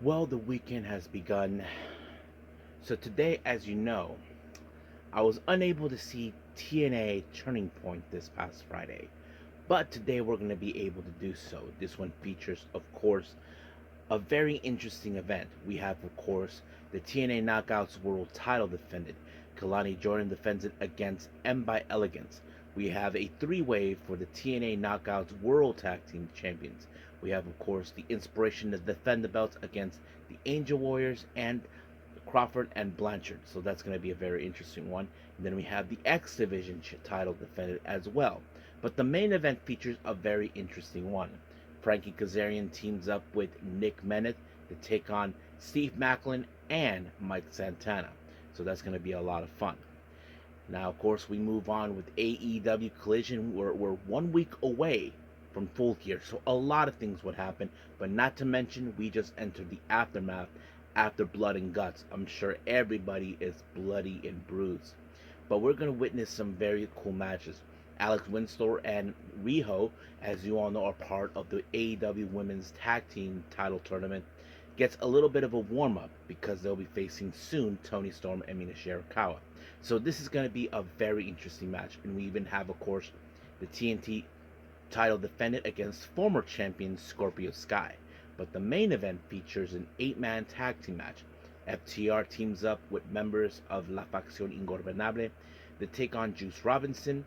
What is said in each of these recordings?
Well, the weekend has begun. So today, as you know, I was unable to see TNA Turning Point this past Friday. But today we're going to be able to do so. This one features, of course, a very interesting event. We have, of course, the TNA Knockouts World title defended. Kalani Jordan defends it against M by Elegance. We have a three-way for the TNA Knockouts World Tag Team Champions. We have, of course, the Inspiration to defend the belts against the Angel Warriors and Crawford and Blanchard. So that's going to be a very interesting one. And then we have the X Division title defended as well. But the main event features a very interesting one. Frankie Kazarian teams up with Nick Meneth to take on Steve Macklin and Mike Santana. So that's going to be a lot of fun. Now, of course, we move on with AEW Collision. We're 1 week away from Full Gear, so a lot of things would happen, but not to mention we just entered the aftermath after Blood and Guts. I'm sure everybody is bloody and bruised, but we're going to witness some very cool matches. Alex Windsor and Riho, as you all know, are part of the AEW Women's Tag Team title tournament, gets a little bit of a warm-up because they'll be facing soon Toni Storm and Mina Shirakawa. So this is going to be a very interesting match, and we even have, of course, the TNT title defended against former champion Scorpio Sky. But the main event features an 8-man tag team match. FTR teams up with members of La Facción Ingobernable to take on Juice Robinson,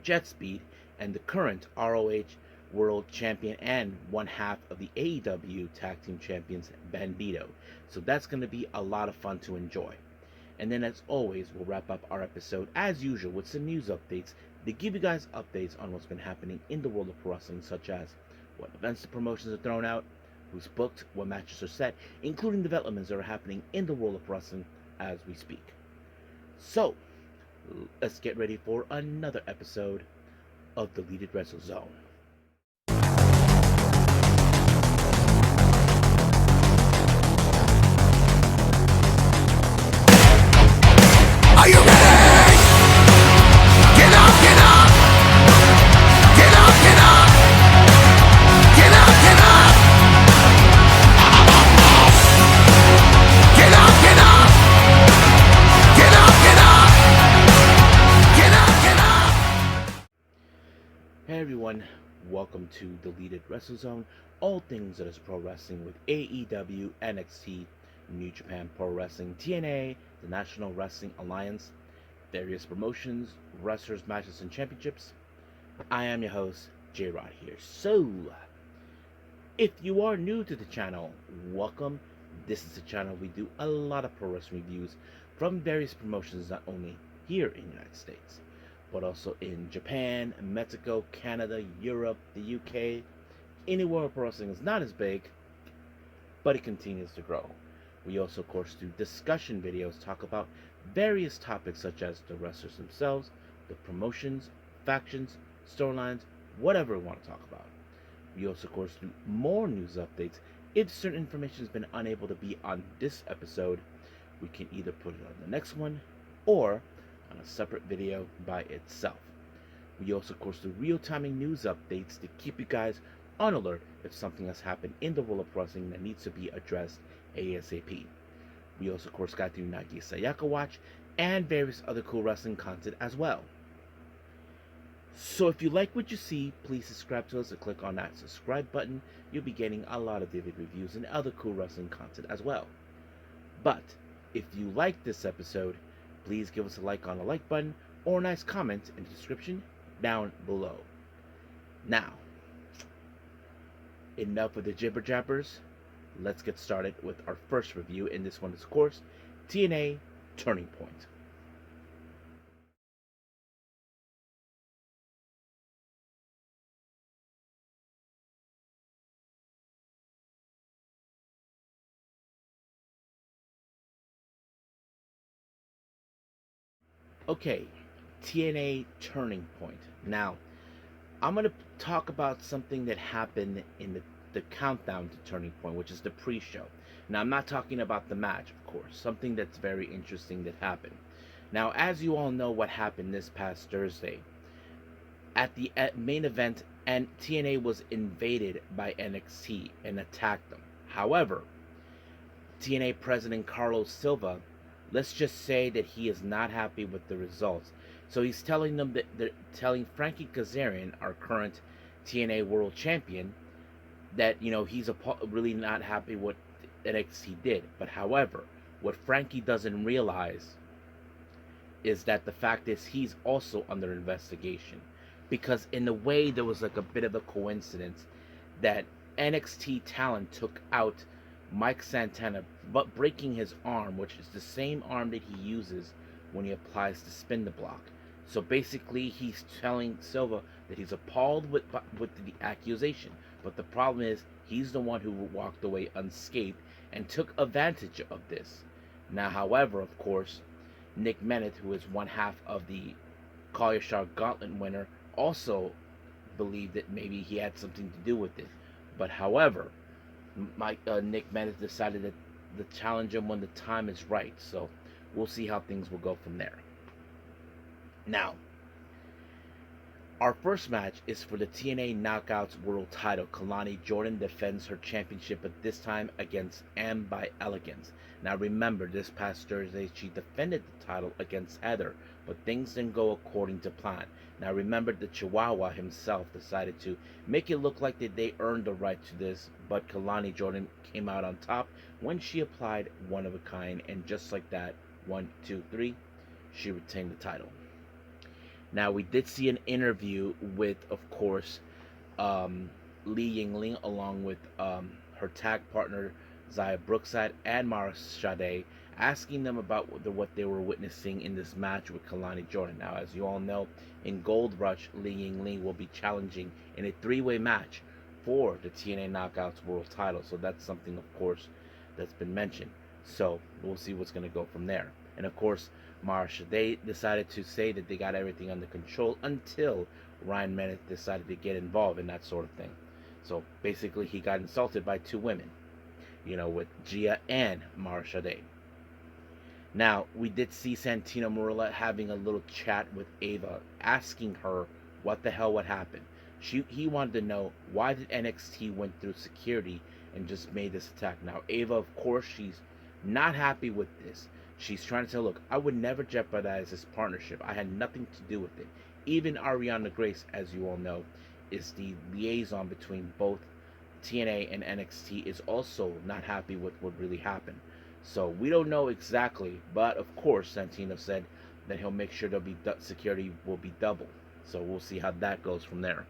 Jet Speed, and the current ROH World Champion and one half of the AEW Tag Team Champions, Bandito. So that's going to be a lot of fun to enjoy. And then, as always, we'll wrap up our episode as usual with some news updates to give you guys updates on what's been happening in the world of pro wrestling, such as what events the promotions are thrown out, who's booked, what matches are set, including developments that are happening in the world of wrestling as we speak. So, let's get ready for another episode of the Deleted Wrestle Zone. Are you ready? Get up, get up! Get up, get up! Get up, get up! Get up, get up! Get up, get up! Get up, get up! Hey everyone, welcome to Deleted Wrestle Zone, all things that is pro wrestling with AEW, NXT, New Japan Pro Wrestling, TNA, the National Wrestling Alliance, various promotions, wrestlers, matches, and championships. I am your host, J-Rod here. So, if you are new to the channel, welcome. This is a channel we do a lot of pro wrestling reviews from various promotions, not only here in the United States, but also in Japan, Mexico, Canada, Europe, the UK, anywhere where pro wrestling is not as big, but it continues to grow. We also, of course, do discussion videos, talk about various topics such as the wrestlers themselves, the promotions, factions, storylines, whatever we want to talk about. We also, of course, do more news updates. If certain information has been unable to be on this episode, we can either put it on the next one or on a separate video by itself. We also, of course, do real-time news updates to keep you guys on alert if something has happened in the world of wrestling that needs to be addressed ASAP. We also, of course, got to do Nagi Sayaka Watch and various other cool wrestling content as well. So if you like what you see, please subscribe to us and click on that subscribe button. You'll be getting a lot of vivid reviews and other cool wrestling content as well. But if you like this episode, please give us a like on the like button or a nice comment in the description down below. Now, enough of the jibber jabbers. Let's get started with our first review, and this one is, of course, TNA Turning Point. Okay, TNA Turning Point. Now, I'm going to talk about something that happened in the countdown to Turning Point, which is the pre-show. Now, I'm not talking about the match, of course, something that's very interesting that happened. Now, as you all know what happened this past Thursday, at the main event, and TNA was invaded by NXT and attacked them. However, TNA President Carlos Silva, let's just say that he is not happy with the results. So he's telling them that they're telling Frankie Kazarian, our current TNA World Champion, that he's really not happy what NXT did. But however, what Frankie doesn't realize is that the fact is he's also under investigation, because in a way there was like a bit of a coincidence that NXT talent took out Mike Santana, but breaking his arm, which is the same arm that he uses when he applies the spin the block. So basically, he's telling Silva that he's appalled with the accusation, but the problem is he's the one who walked away unscathed and took advantage of this. Now, however, of course, Nick Bennett, who is one half of the Collision Gauntlet winner, also believed that maybe he had something to do with it. But however, Nick Bennett decided that to challenge him when the time is right. So we'll see how things will go from there. Now, our first match is for the TNA Knockouts World Title. Kalani Jordan defends her championship, but this time against Am by Elegance. Now remember, this past Thursday she defended the title against Heather, but things didn't go according to plan. Now remember, the Chihuahua himself decided to make it look like that they earned the right to this, but Kalani Jordan came out on top when she applied one of a kind, and just like that, 1, 2, 3, she retained the title. Now, we did see an interview with, of course, Li Yingling, along with her tag partner, Zaya Brookside, and Mara Sade, asking them about what they were witnessing in this match with Kalani Jordan. Now, as you all know, in Gold Rush, Li Yingling will be challenging in a three-way match for the TNA Knockouts World Title. So that's something, of course, that's been mentioned. So we'll see what's going to go from there. And of course, Marsha, they decided to say that they got everything under control until Ryan Bennett decided to get involved in that sort of thing. So basically, he got insulted by two women, with Gia and Marsha Day. Now, we did see Santino Marella having a little chat with Ava, asking her what the hell would happen. He wanted to know, why did NXT went through security and just made this attack. Now, Ava, of course, she's not happy with this. She's trying to say, look, I would never jeopardize this partnership. I had nothing to do with it. Even Ariana Grace, as you all know, is the liaison between both TNA and NXT, is also not happy with what really happened. So we don't know exactly, but of course, Santino said that he'll make sure security will be double. So we'll see how that goes from there.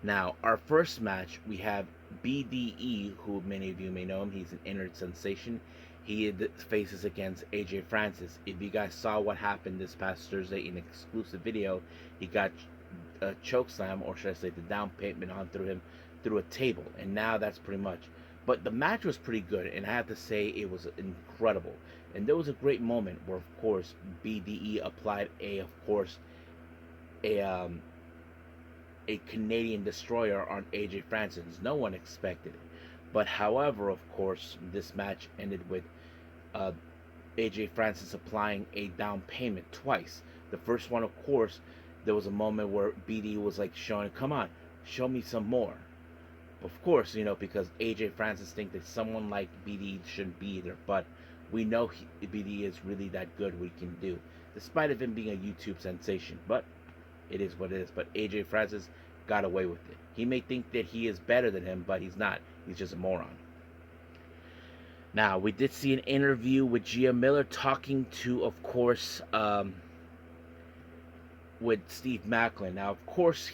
Now, our first match, we have BDE, who many of you may know him. He's an internet sensation. He faces against AJ Francis. If you guys saw what happened this past Thursday in an exclusive video, he got a choke slam, or should I say the down payment on through him through a table. And now that's pretty much. But the match was pretty good, and I have to say it was incredible. And there was a great moment where, of course, BDE applied a Canadian destroyer on AJ Francis. No one expected it. But however, of course, this match ended with AJ Francis applying a down payment twice. The first one, of course, there was a moment where BD was like showing, come on, show me some more. Of course, because AJ Francis thinks that someone like BD shouldn't be there. But we know BD is really that good what he can do, despite of him being a YouTube sensation. But it is what it is. But AJ Francis got away with it. He may think that he is better than him, but he's not. He's just a moron. Now, we did see an interview with Gia Miller talking to, of course, with Steve Macklin. Now, of course,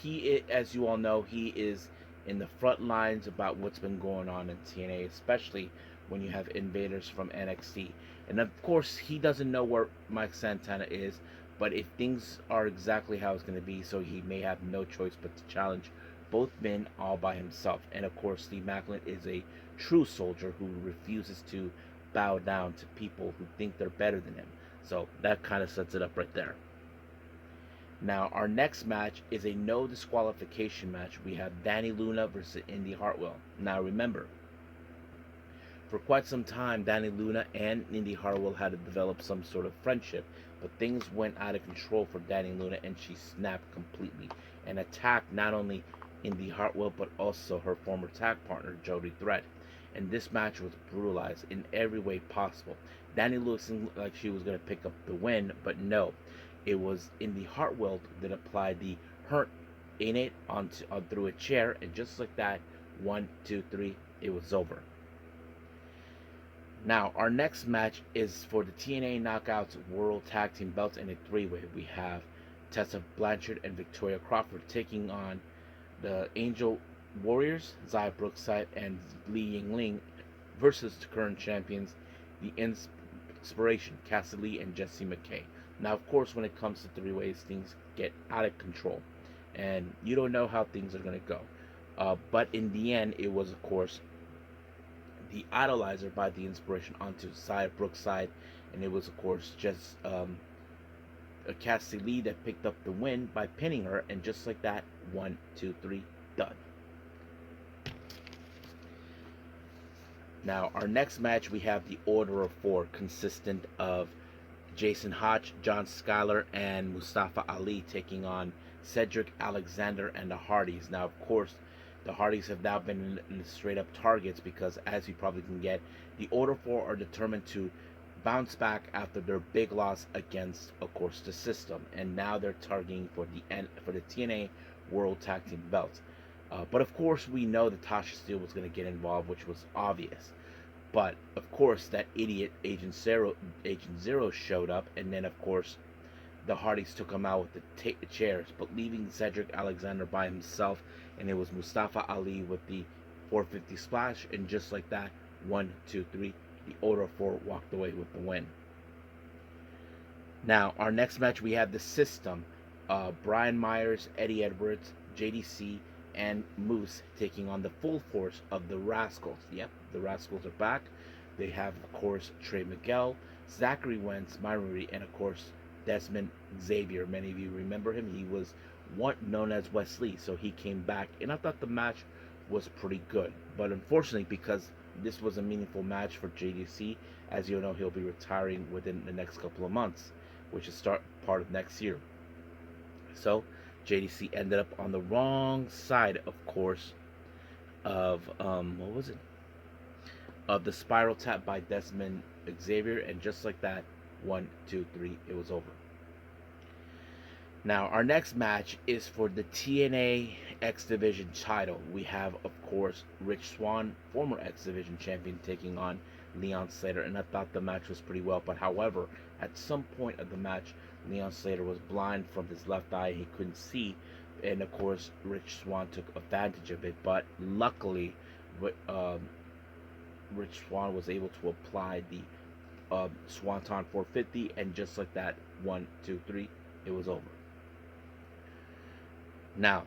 as you all know, he is in the front lines about what's been going on in TNA, especially when you have invaders from NXT. And of course, he doesn't know where Mike Santana is, but if things are exactly how it's going to be, so he may have no choice but to challenge both men all by himself. And of course, Steve Macklin is a true soldier who refuses to bow down to people who think they're better than him. So that kind of sets it up right there. Now, our next match is a no disqualification match. We have Danny Luna versus Indy Hartwell. Now, remember, for quite some time, Danny Luna and Indy Hartwell had to develop some sort of friendship, but things went out of control for Danny Luna, and she snapped completely and attacked not only Indy Hartwell, but also her former tag partner, Jody Threat. and this match was brutalized in every way possible. Danny Lewis seemed like she was going to pick up the win, but no. It was in the heart weld that applied the hurt in it onto through a chair, and just like that, 1, 2, 3, it was over. Now, our next match is for the TNA Knockouts World Tag Team Belts in a three-way. We have Tessa Blanchard and Victoria Crawford taking on the Angel Warriors, Zaya Brookside and Li Yingling, versus the current champions, the Inspiration, Cassie Lee and Jessie McKay. Now, of course, when it comes to three ways, things get out of control, and you don't know how things are going to go. But in the end, it was, of course, the Idolizer by the Inspiration onto Zaya Brookside, and it was, of course, just Cassie Lee that picked up the win by pinning her, and just like that, 1, 2, 3, done. Now, our next match, we have the Order of Four, consistent of Jason Hodge, John Skyler, and Mustafa Ali taking on Cedric Alexander and the Hardys. Now, of course, the Hardys have now been in straight up targets because, as you probably can get, the Order 4 are determined to bounce back after their big loss against, of course, the System, and now they're targeting for the TNA World Tag Team belts. But of course, we know that Tasha Steele was going to get involved, which was obvious. But of course, that idiot Agent Zero showed up, and then of course, the Hardys took him out with the chairs, but leaving Cedric Alexander by himself, and it was Mustafa Ali with the 450 splash, and just like that, 1, 2, 3, the Order of Four walked away with the win. Now, our next match, we have the System, Brian Myers, Eddie Edwards, JDC, and Moose taking on the full force of the Rascals. Yep, the Rascals are back. They have, of course, Trey Miguel, Zachary Wentz, Myrie, and of course, Desmond Xavier. Many of you remember him. He was known as Wesley, so he came back, and I thought the match was pretty good. But unfortunately, because this was a meaningful match for JDC, as you know, he'll be retiring within the next couple of months, which is part of next year. So JDC ended up on the wrong side, of course, of what was it? Of the spiral tap by Desmond Xavier, and just like that, 1, 2, 3, it was over. Now, our next match is for the TNA X Division title. We have, of course, Rich Swann, former X Division champion, taking on Leon Slater, and I thought the match was pretty well. But however, at some point of the match, Leon Slater was blind from his left eye; he couldn't see, and of course, Rich Swann took advantage of it. But luckily, Rich Swann was able to apply the Swanton 450, and just like that, 1, 2, 3, it was over. Now,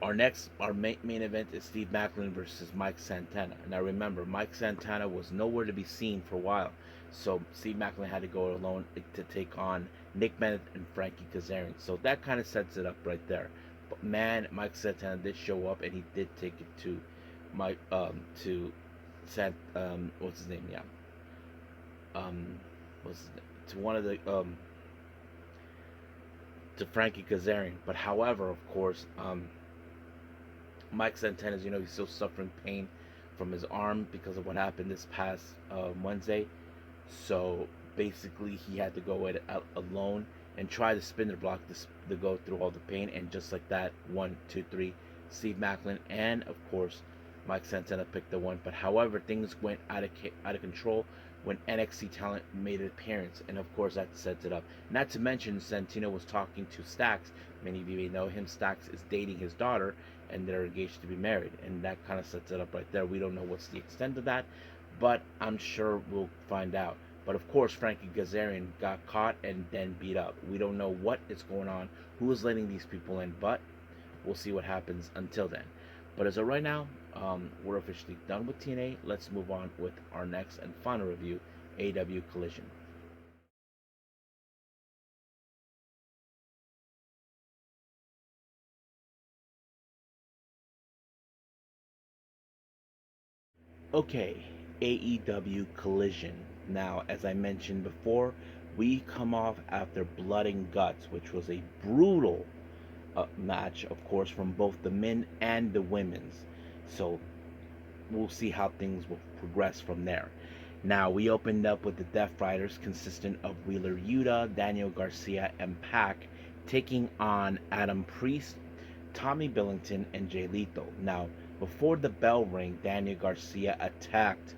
our main event is Steve Maclin versus Mike Santana. Now remember, Mike Santana was nowhere to be seen for a while, so Steve Maclin had to go alone to take on Nick Bennett and Frankie Kazarian. So that kind of sets it up right there. But man, Mike Santana did show up, and he did take it to what's his name? Yeah. To one of the to Frankie Kazarian. But however, of course, Mike Santana, as you know, he's still suffering pain from his arm because of what happened this past Wednesday. So basically, he had to go out alone and try the spinner block to go through all the pain. And just like that, 1, 2, 3, Steve Maclin and of course Mike Santana picked the one. But however, things went out of control when NXT talent made an appearance, and of course that sets it up. Not to mention, Santino was talking to Stax. Many of you may know him. Stax is dating his daughter, and they're engaged to be married, and that kind of sets it up right there. We don't know what's the extent of that, but I'm sure we'll find out. But of course, Frankie Kazarian got caught and then beat up. We don't know what is going on, who is letting these people in, but we'll see what happens until then. But as of right now, we're officially done with TNA. Let's move on with our next and final review, AEW Collision. Okay, AEW Collision. Now, as I mentioned before, we come off after Blood and Guts, which was a brutal match, of course, from both the men and the women's. So we'll see how things will progress from there. Now, we opened up with the Death Riders, consistent of Wheeler Yuta, Daniel Garcia, and Pac, taking on Adam Priest, Tommy Billington, and Jay Lethal. Now, before the bell rang, Daniel Garcia attacked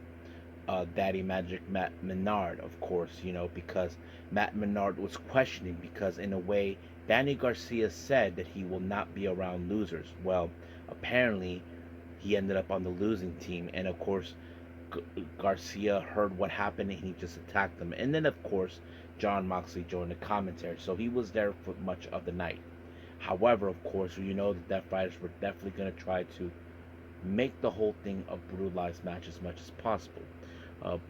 Daddy Magic Matt Menard, of course, because Matt Menard was questioning, because in a way, Danny Garcia said that he will not be around losers. Well, apparently, he ended up on the losing team, and of course, Garcia heard what happened and he just attacked them. And then, of course, John Moxley joined the commentary, so he was there for much of the night. However, of course, the Death Riders were definitely going to try to make the whole thing a brutalized match as much as possible.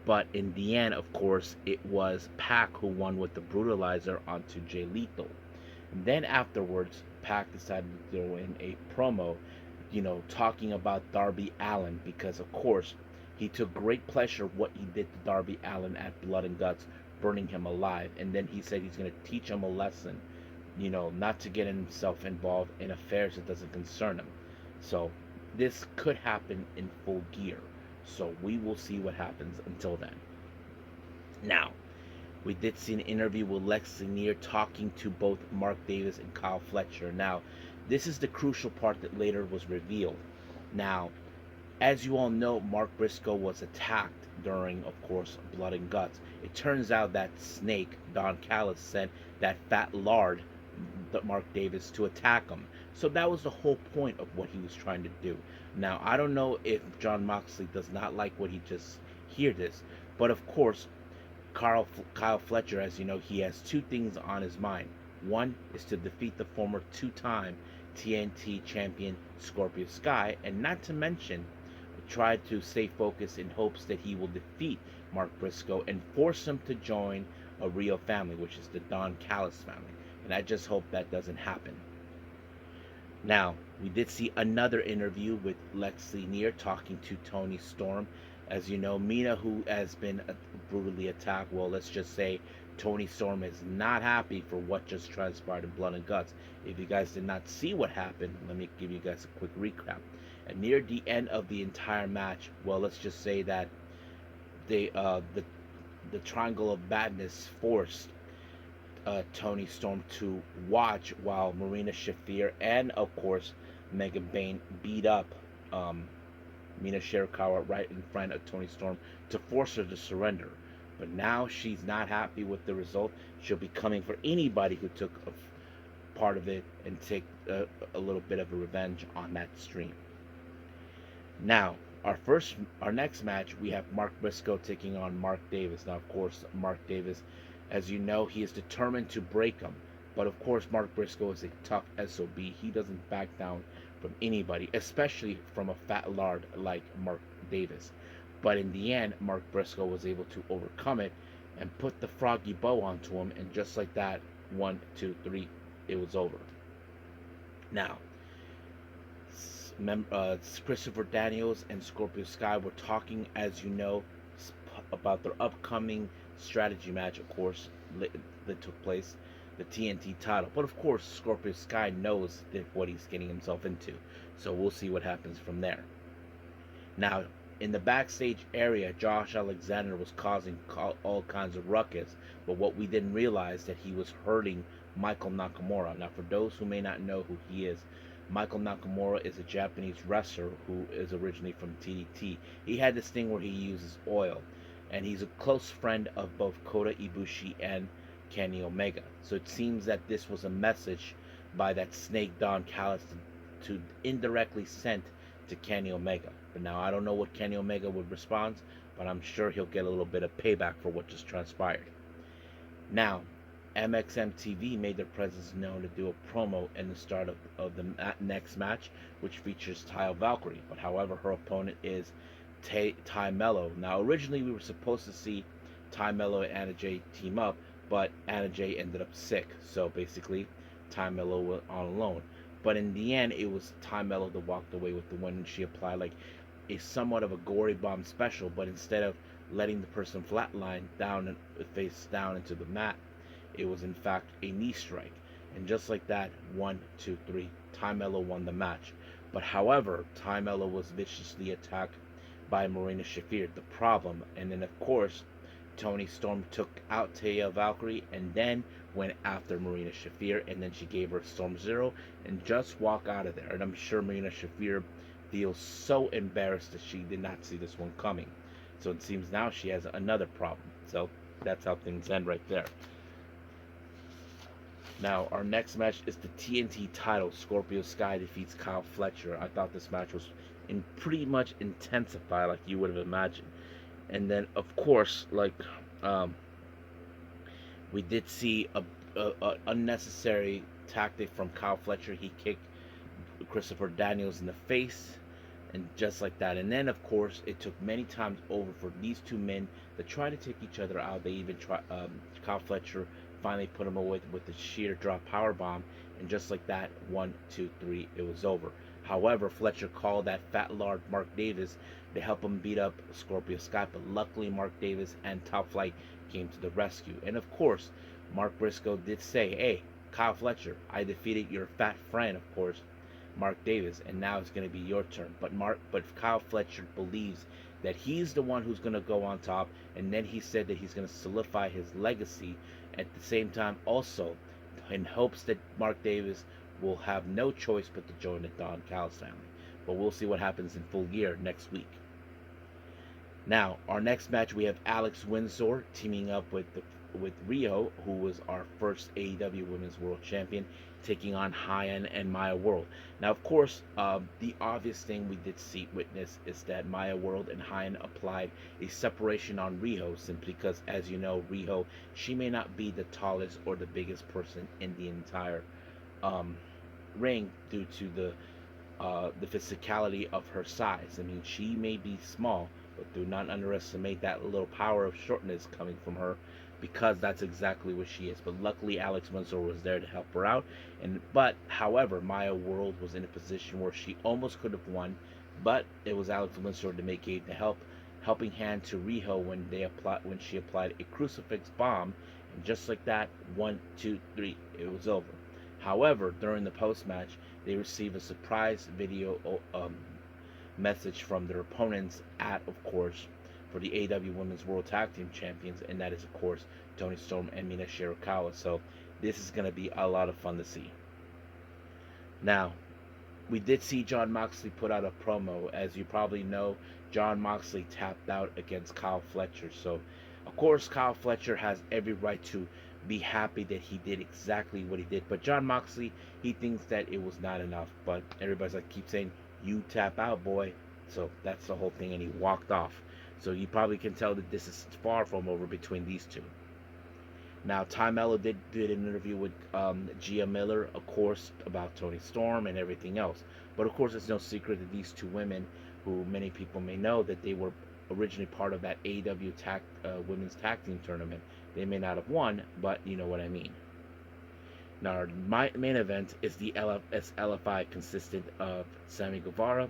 But in the end, of course, it was Pac who won with the brutalizer onto Jay Lethal. And then afterwards, Pac decided to throw in a promo, talking about Darby Allin, because of course he took great pleasure what he did to Darby Allin at Blood and Guts, burning him alive. And then he said he's going to teach him a lesson, not to get himself involved in affairs that doesn't concern him. So this could happen in full gear. So we will see what happens until then. Now, we did see an interview with Lex Luger talking to both Mark Davis and Kyle Fletcher. Now, this is the crucial part that later was revealed. Now, as you all know, Mark Briscoe was attacked during, of course, Blood and Guts. It turns out that Snake, Don Callis, sent that fat lard, Mark Davis, to attack him. So that was the whole point of what he was trying to do. Now, I don't know if John Moxley does not like what he just hear this, but of course, Kyle Fletcher, as you know, he has two things on his mind. One is to defeat the former two-time TNT champion Scorpio Sky, and not to mention try to stay focused in hopes that he will defeat Mark Briscoe and force him to join a real family, which is the Don Callis family. And I just hope that doesn't happen. Now, we did see another interview with Lex Luger talking to Tony Storm. As you know, Mina, who has been brutally attacked, well, let's just say Tony Storm is not happy for what just transpired in Blood and Guts. If you guys did not see what happened, let me give you guys a quick recap. And near the end of the entire match, well, let's just say that the Triangle of Madness forced Tony Storm to watch while Marina Shafir and, of course, Megan Bayne beat up Mina Shirakawa right in front of Tony Storm to force her to surrender. But now she's not happy with the result. She'll be coming for anybody who took a part of it and take a little bit of a revenge on that stream. Now, our next match, we have Mark Briscoe taking on Mark Davis. Now, of course, Mark Davis, as you know, he is determined to break him. But of course, Mark Briscoe is a tough SOB. He doesn't back down from anybody, especially from a fat lard like Mark Davis. But in the end, Mark Briscoe was able to overcome it and put the froggy bow onto him. And just like that, 1, 2, 3, it was over. Now, Christopher Daniels and Scorpio Sky were talking, as you know, about their upcoming strategy match, of course, that took place, the TNT title. But of course, Scorpio Sky knows what he's getting himself into. So we'll see what happens from there. Now, in the backstage area, Josh Alexander was causing all kinds of ruckus. But what we didn't realize that he was hurting Michael Nakamura. Now, for those who may not know who he is, Michael Nakamura is a Japanese wrestler who is originally from TDT. He had this thing where he uses oil, and he's a close friend of both Kota Ibushi and Kenny Omega. So it seems that this was a message by that snake Don Callis to indirectly send to Kenny Omega. But now I don't know what Kenny Omega would respond, but I'm sure he'll get a little bit of payback for what just transpired. Now, MXM TV made their presence known to do a promo in the start of the next match, which features Taya Valkyrie. But however, her opponent is Ty Mello. Now, originally we were supposed to see Ty Mello and Anna Jay team up, but Anna Jay ended up sick. So basically, Ty Mello went on alone. But in the end, it was Ty Mello that walked away with the win, and she applied like a somewhat of a gory bomb special, but instead of letting the person flatline down and face down into the mat, it was in fact a knee strike. And just like that, 1, 2, 3, Ty Mello won the match. But however, Ty Mello was viciously attacked by Marina Shafir, the problem. And then, of course, Toni Storm took out Taya Valkyrie and then went after Marina Shafir, and then she gave her Storm Zero and just walked out of there. And I'm sure Marina Shafir feels so embarrassed that she did not see this one coming. So it seems now she has another problem. So that's how things end right there. Now, our next match is the TNT title. Scorpio Sky defeats Kyle Fletcher. I thought this match was pretty much intensified, like you would have imagined. And then, of course, um, we did see a unnecessary tactic from Kyle Fletcher. He kicked Christopher Daniels in the face, and just like that. And then, of course, it took many times over for these two men to try to take each other out. They even try. Kyle Fletcher finally put him away with the sheer drop power bomb, and just like that, 1, 2, 3, it was over. However, Fletcher called that fat lard Mark Davis to help him beat up Scorpio Sky, but luckily Mark Davis and Top Flight came to the rescue. And of course, Mark Briscoe did say, "Hey, Kyle Fletcher, I defeated your fat friend, of course, Mark Davis, and now it's going to be your turn." But Kyle Fletcher believes that he's the one who's going to go on top, and then he said that he's going to solidify his legacy at the same time, also in hopes that Mark Davis will have no choice but to join the Don Callis family. But we'll see what happens in Full Gear next week. Now, our next match, we have Alex Windsor teaming up with Rio, who was our first AEW Women's World Champion, taking on Hyan and Maya World. Now, of course, the obvious thing we did witness is that Maya World and Hyan applied a separation on Rio, simply because, as you know, Rio, she may not be the tallest or the biggest person in the entire ring due to the physicality of her size. I mean, she may be small, but do not underestimate that little power of shortness coming from her, because that's exactly what she is. But luckily, Alex Windsor was there to help her out. However, Maya World was in a position where she almost could have won, but it was Alex Windsor to make a helping hand to Riho when she applied a crucifix bomb, and just like that, 1, 2, 3, it was over. However, during the post match, they received a surprise video message from their opponents of course, for the AEW Women's World Tag Team Champions, and that is, of course, Toni Storm and Mina Shirakawa. So this is going to be a lot of fun to see. Now, we did see Jon Moxley put out a promo. As you probably know, Jon Moxley tapped out against Kyle Fletcher. So, of course, Kyle Fletcher has every right to be happy that he did exactly what he did. But Jon Moxley, he thinks that it was not enough. But everybody's like, keep saying, "You tap out, boy." So that's the whole thing, and he walked off. So you probably can tell that this is far from over between these two. Now, Ty Mello did an interview with Gia Miller, of course, about Toni Storm and everything else. But of course, it's no secret that these two women, who many people may know, that they were originally part of that AEW Women's Tag Team Tournament. They may not have won, but you know what I mean. Now, our main event is the LFI, consisted of Sammy Guevara,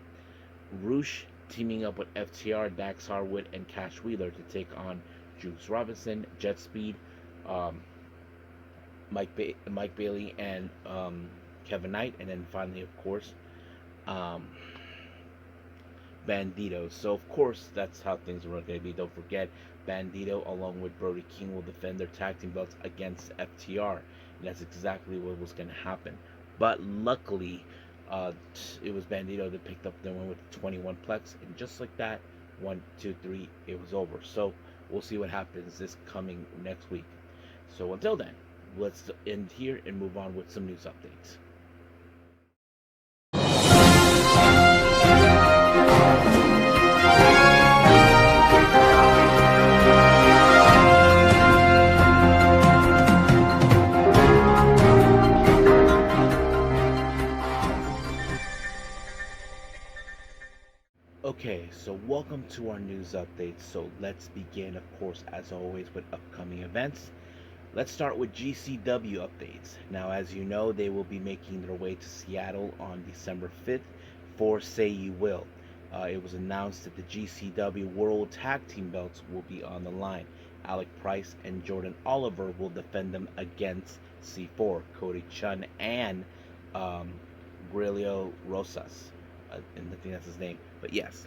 Roosh teaming up with FTR, Dax Harwood, and Cash Wheeler to take on Juice Robinson, Jet Speed, Mike Bailey, and Kevin Knight, and then finally, of course, Bandito. So, of course, that's how things are going to be. Don't forget, Bandito, along with Brody King, will defend their tag team belts against FTR. And that's exactly what was going to happen. But luckily, it was Bandito that picked up the one with 21 plex. And just like that, 1, 2, 3, it was over. So, we'll see what happens this coming next week. So, until then, let's end here and move on with some news updates. Okay, so welcome to our news updates. So let's begin, of course, as always, with upcoming events. Let's start with GCW updates. Now, as you know, they will be making their way to Seattle on December 5th for Say You Will. It was announced that the GCW World Tag Team belts will be on the line. Alec Price and Jordan Oliver will defend them against C4, Cody Chun, and Grilio Rosas. And I think that's his name. But yes,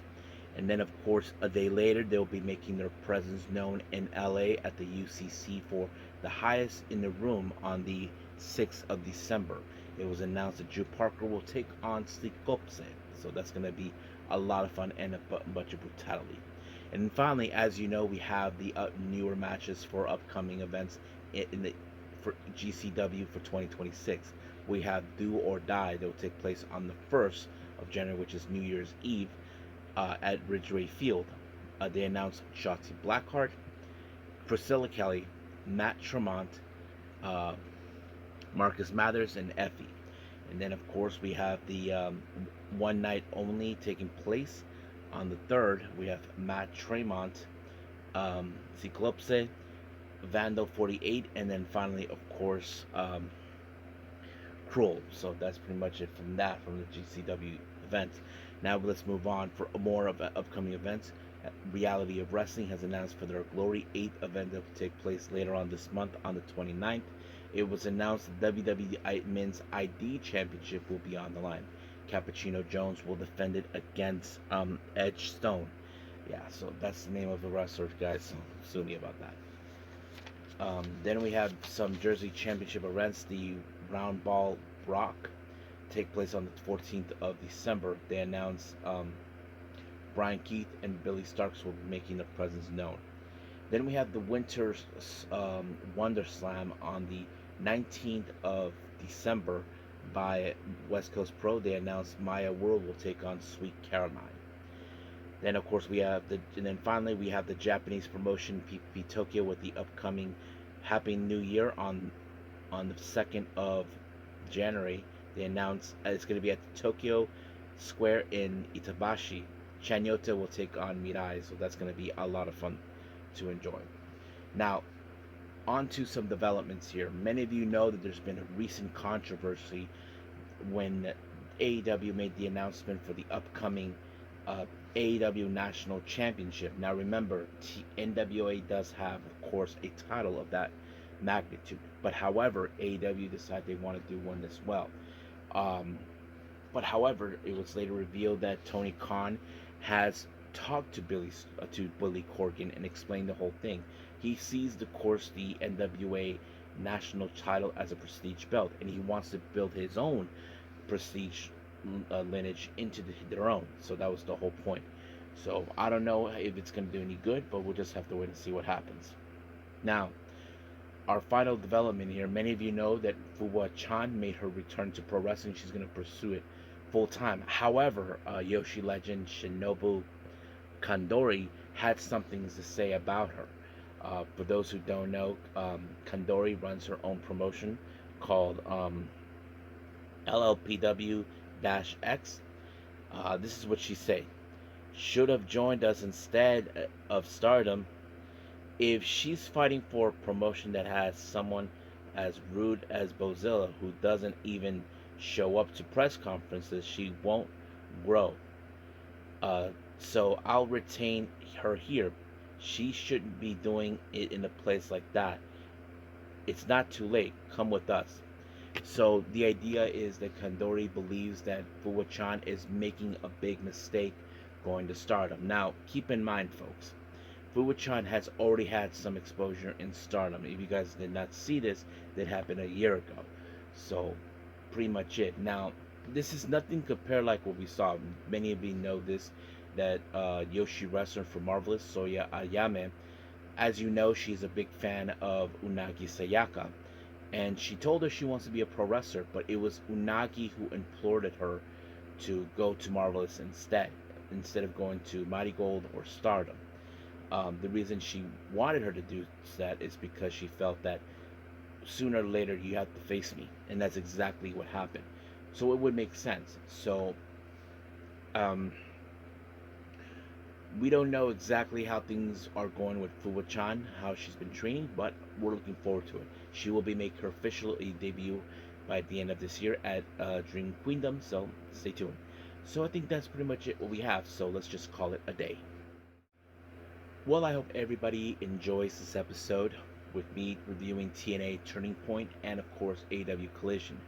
And then, of course, a day later, they'll be making their presence known in LA at the UCC for the highest in the room on the 6th of December. It was announced that Drew Parker will take on Slikopse. So that's going to be a lot of fun and a bunch of brutality. And finally, as you know, we have the newer matches for upcoming events in the for GCW for 2026. We have Do or Die that will take place on the 1st of January, which is New Year's Eve, at Ridgeway Field. They announced Shotzi Blackheart, Priscilla Kelly, Matt Tremont, uh, Marcus Mathers, and Effie. And then, of course, we have the one night only taking place on the 3rd. We have Matt Tremont, Cyclopse, Vandal 48, and then finally, of course, Cruel. So that's pretty much it from the GCW events. Now let's move on for more of upcoming events. Reality of Wrestling has announced for their Glory 8th event that will take place later on this month on the 29th. It was announced the WWE Men's ID Championship will be on the line. Cappuccino Jones will defend it against Edge Stone. Yeah, so that's the name of the wrestler, guys. So sue me about that. Then we have some Jersey Championship events. The Round Ball Rock take place on the 14th of December. They announced Brian Keith and Billy Starks will be making their presence known. Then we have the Winter Wonder Slam on the 19th of December by West Coast Pro. They announced Maya World will take on Sweet Caroline. Then of course and then finally we have the Japanese promotion P.P.P. Tokyo with the upcoming Happy New Year on the 2nd of January. They announced it's going to be at the Tokyo Square in Itabashi. Chanyota will take on Mirai, so that's going to be a lot of fun to enjoy. Now, on to some developments here. Many of you know that there's been a recent controversy when AEW made the announcement for the upcoming AEW National Championship. Now remember, NWA does have, of course, a title of that magnitude. But however, AEW decided they want to do one as well. But however, it was later revealed that Tony Khan has talked to Billy Corgan and explained the whole thing. He sees, of course, the NWA national title as a prestige belt, and he wants to build his own prestige lineage into their own. So that was the whole point. So I don't know if it's going to do any good, but we'll just have to wait and see what happens. Now, our final development here. Many of you know that Fuwa-chan made her return to pro wrestling. She's going to pursue it full time. However, Joshi legend Shinobu Kandori had some things to say about her. For those who don't know, Kandori runs her own promotion called LLPW-X. This is what she said. Should have joined us instead of Stardom. If she's fighting for a promotion that has someone as rude as Bozilla who doesn't even show up to press conferences, she won't grow. So I'll retain her here. She shouldn't be doing it in a place like that. It's not too late. Come with us. So the idea is that Kandori believes that Fuwa-chan is making a big mistake going to Stardom. Now, keep in mind, folks, Fuwa-chan has already had some exposure in Stardom. If you guys did not see this, that happened a year ago. So, pretty much it. Now, this is nothing compared like what we saw. Many of you know this, that Yoshi wrestler for Marvelous, Soya Ayame, as you know, she's a big fan of Unagi Sayaka. And she told her she wants to be a pro wrestler, but it was Unagi who implored her to go to Marvelous instead of going to Mighty Gold or Stardom. The reason she wanted her to do that is because she felt that sooner or later you have to face me, and that's exactly what happened. So it would make sense. So we don't know exactly how things are going with Fuwa-chan, how she's been training, but we're looking forward to it. She will be making her official debut by the end of this year at Dream Queendom, so stay tuned. So I think that's pretty much it what we have, so let's just call it a day. Well, I hope everybody enjoys this episode with me reviewing TNA Turning Point and, of course, AEW Collision.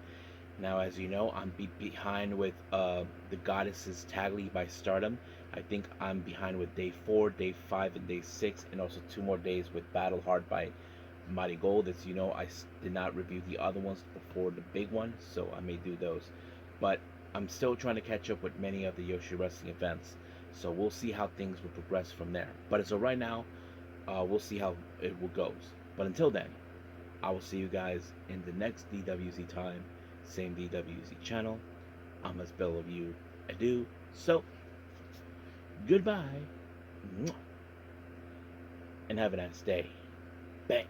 Now, as you know, I'm behind with the Goddesses Tag League by Stardom. I think I'm behind with day 4, day 5, and day 6, and also 2 more days with Battle Hard by Mighty Gold. As you know, did not review the other ones before the big one, so I may do those. But I'm still trying to catch up with many of the Yoshi Wrestling events, so we'll see how things will progress from there. But as of right now, we'll see how it will goes. But until then, I will see you guys in the next DWZ time, same DWZ channel. I must bid of you adieu. So, goodbye, and have a nice day. Bang.